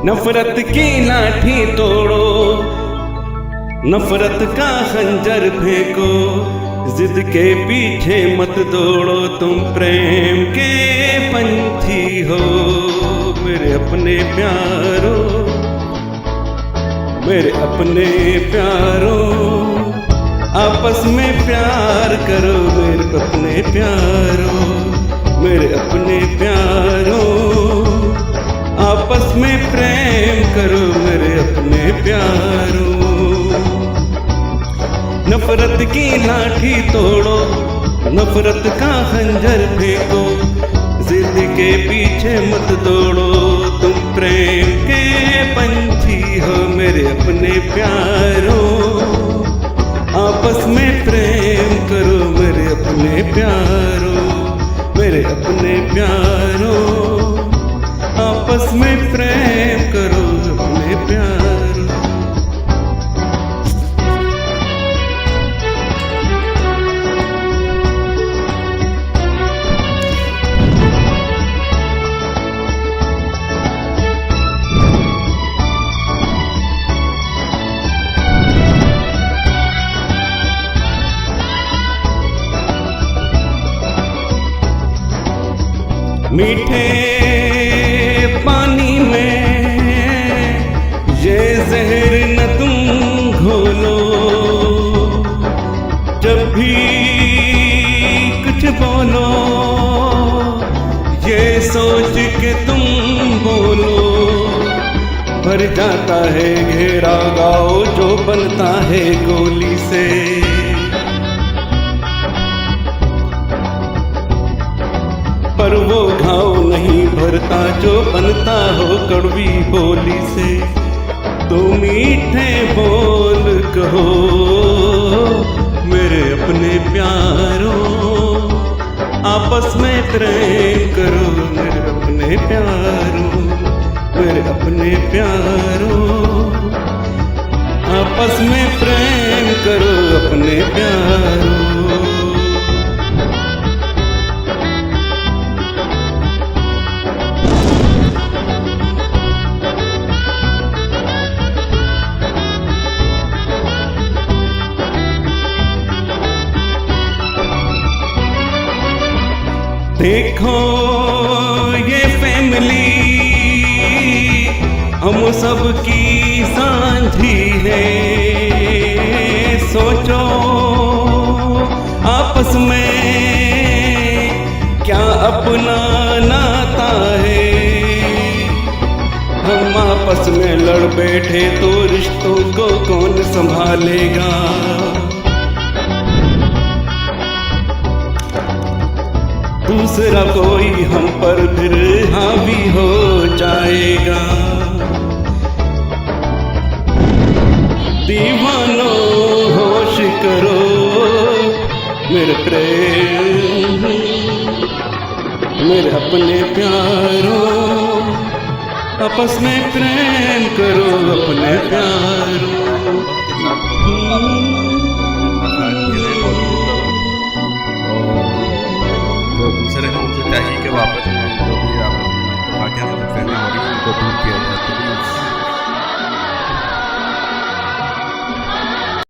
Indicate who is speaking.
Speaker 1: नफरत की लाठी तोड़ो, नफरत का खंजर फेंको, जिद के पीछे मत दौड़ो, तुम प्रेम के पंछी हो। मेरे अपने प्यारो, मेरे अपने प्यारो, आपस में प्यार करो मेरे अपने प्यारो, मेरे अपने प्यारो, आपस में प्रेम करो मेरे अपने प्यारो। नफरत की लाठी तोड़ो, नफरत का खंजर फेंको, जिद के पीछे मत दौड़ो, तुम प्रेम के पंछी हो मेरे अपने प्यारो, आपस में प्रेम करो मेरे अपने प्यारो, मेरे अपने प्यारो, आपस में प्रेम करो अपने प्यारो। मीठे पानी में ये जहर न तुम घोलो, जब भी कुछ बोलो ये सोच के तुम बोलो, भर जाता है घेरा गाँव जो बनता है गोली से, पर वो घाव नहीं भरता जो बनता हो कड़वी बोली से। तो मीठे बोल कहो मेरे अपने प्यारो, आपस में प्रेम करो मेरे अपने प्यारो, मेरे अपने प्यारो, आपस में प्रेम करो अपने प्यारो। देखो ये फैमिली हम सब की सांझी है, सोचो आपस में क्या अपना नाता है, हम आपस में लड़ बैठे तो रिश्तों को कौन संभालेगा। दूसरा कोई हम पर फिर हावी हो जाएगा। दीवानो होश करो मेरे प्रेम, मेरे अपने प्यारो, आपस में प्रेम करो अपने प्यारो।